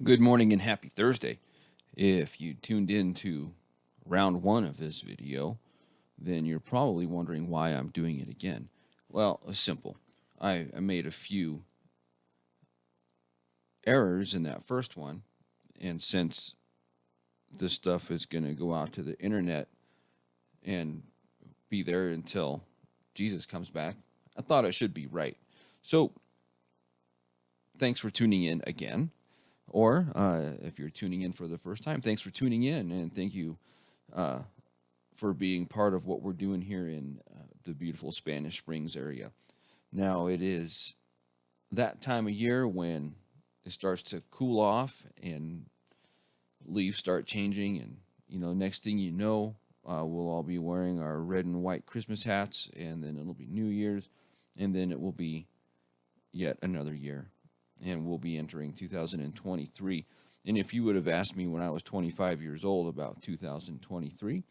Good morning and happy Thursday. If you tuned in to round one of this video, then you're probably wondering why I'm doing it again. Well, it's simple. I made a few errors in that first one, and since this stuff is going to go out to the internet and be there until Jesus comes back, I thought it should be right. So, thanks for tuning in again. Or if you're tuning in for the first time, thanks for tuning in, and thank you uh, for being part of what we're doing here in the beautiful Spanish Springs area. Now, it is that time of year when it starts to cool off and leaves start changing, and next thing you know, we'll all be wearing our red and white Christmas hats, and then it'll be New Year's, and then it will be yet another year, and we'll be entering 2023. And if you would have asked me when I was 25 years old about 2023,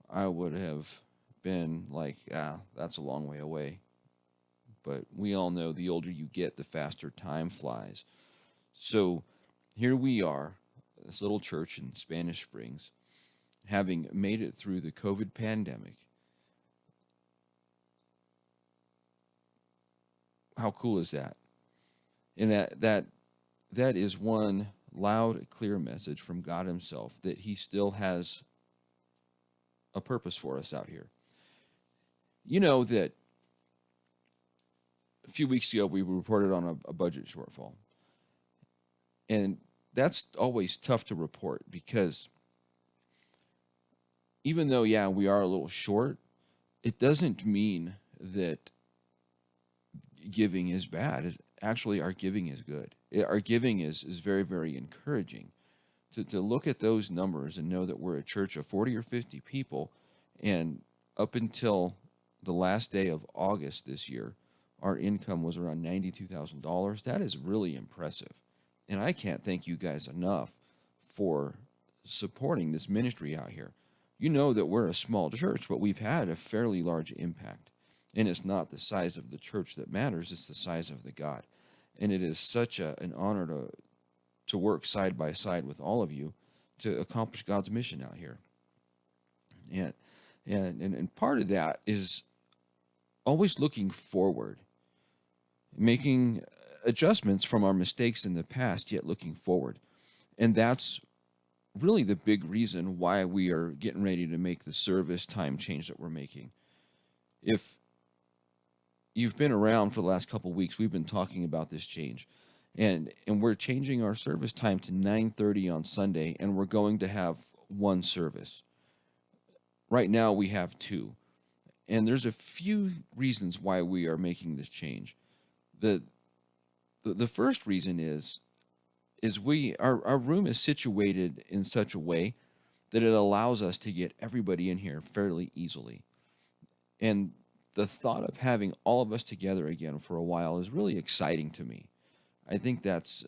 I would have been like, that's a long way away. But we all know the older you get, the faster time flies. So here we are, this little church in Spanish Springs, having made it through the COVID pandemic. How cool is that? And that is one loud, clear message from God Himself that He still has a purpose for us out here. You know that a few weeks ago we reported on a budget shortfall. And that's always tough to report because even though, yeah, we are a little short, it doesn't mean that giving is bad. Actually, our giving is good. Our giving is very, very encouraging. To look at those numbers and know that we're a church of 40 or 50 people, and up until the last day of August this year, our income was around $92,000. That is really impressive. And I can't thank you guys enough for supporting this ministry out here. You know that we're a small church, but we've had a fairly large impact. And it's not the size of the church that matters, it's the size of the God. And it is such an honor to work side by side with all of you to accomplish God's mission out here. And part of that is always looking forward, making adjustments from our mistakes in the past, yet looking forward. And that's really the big reason why we are getting ready to make the service time change that we're making. If you've been around for the last couple of weeks, we've been talking about this change. And we're changing our service time to 9:30 on Sunday, and we're going to have one service. Right now we have two. And there's a few reasons why we are making this change. The first reason is our room is situated in such a way that it allows us to get everybody in here fairly easily. And the thought of having all of us together again for a while is really exciting to me. I think that's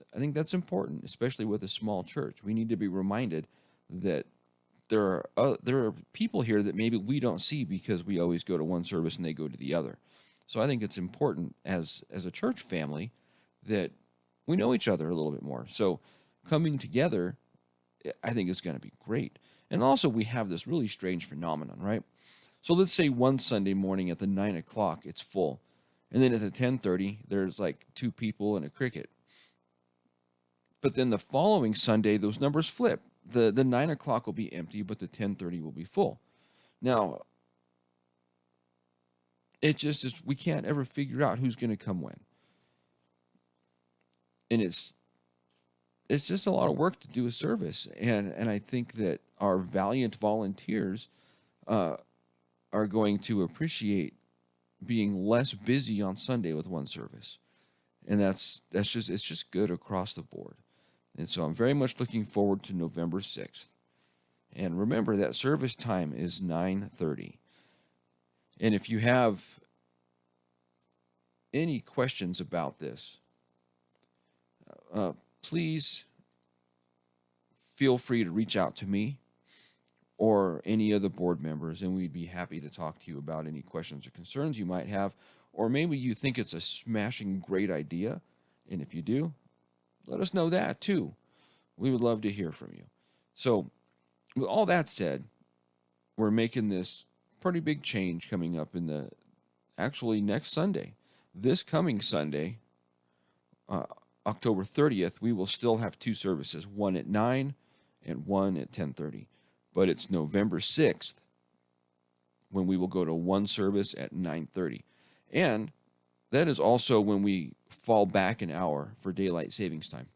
important, especially with a small church. We need to be reminded that there are people here that maybe we don't see because we always go to one service and they go to the other. So I think it's important as a church family that we know each other a little bit more. So coming together, I think is going to be great. And also we have this really strange phenomenon, right? So let's say one Sunday morning at the 9 o'clock, it's full. And then at the 10:30, there's like two people and a cricket. But then the following Sunday, those numbers flip. The 9 o'clock will be empty, but the 10:30 will be full. Now, it just is, we can't ever figure out who's going to come when. And it's just a lot of work to do a service. And I think that our valiant volunteers are going to appreciate being less busy on Sunday with one service. And it's just good across the board. And so I'm very much looking forward to November 6th. And remember that service time is 9:30. And if you have any questions about this, please feel free to reach out to me or any of the board members, and we'd be happy to talk to you about any questions or concerns you might have. Or maybe you think it's a smashing great idea, and if you do, let us know that too. We would love to hear from you. So, with all that said, we're making this pretty big change coming up in the actually next Sunday. This coming Sunday, uh, October 30th, we will still have two services, one at 9 and one at 10:30. But it's November 6th when we will go to one service at 9:30. And that is also when we fall back an hour for daylight savings time.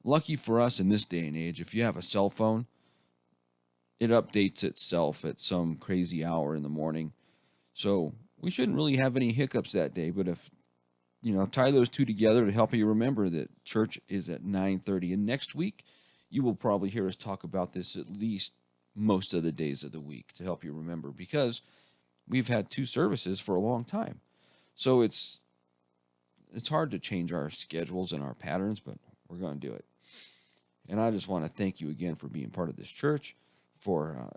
Lucky for us in this day and age, if you have a cell phone, it updates itself at some crazy hour in the morning. So we shouldn't really have any hiccups that day. But if tie those two together to help you remember that church is at 9:30. And next week, you will probably hear us talk about this at least most of the days of the week to help you remember, because we've had two services for a long time. So it's hard to change our schedules and our patterns, but we're going to do it. And I just want to thank you again for being part of this church, for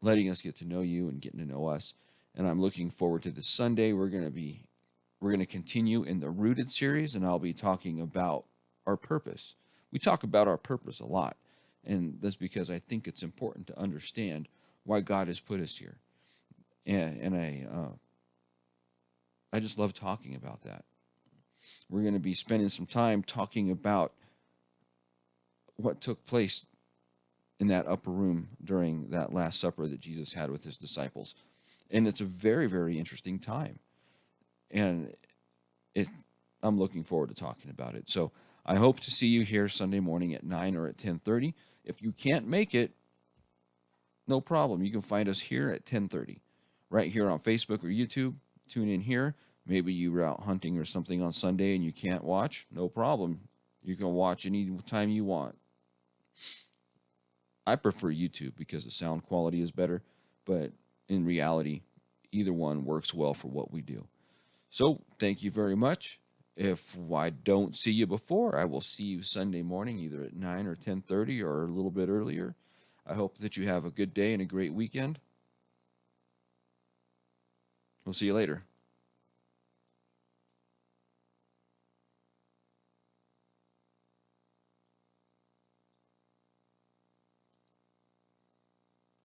letting us get to know you and getting to know us. And I'm looking forward to this Sunday. We're going to continue in the Rooted series, and I'll be talking about our purpose. We talk about our purpose a lot, and that's because I think it's important to understand why God has put us here. And I just love talking about that. We're going to be spending some time talking about what took place in that upper room during that Last Supper that Jesus had with his disciples. And it's a very, very interesting time. And I'm looking forward to talking about it. So I hope to see you here Sunday morning at 9 or at 10:30. If you can't make it, no problem. You can find us here at 10:30, right here on Facebook or YouTube. Tune in here. Maybe you were out hunting or something on Sunday and you can't watch. No problem. You can watch any time you want. I prefer YouTube because the sound quality is better, but in reality, either one works well for what we do. So thank you very much. If I don't see you before, I will see you Sunday morning, either at 9 or 10:30 or a little bit earlier. I hope that you have a good day and a great weekend. We'll see you later.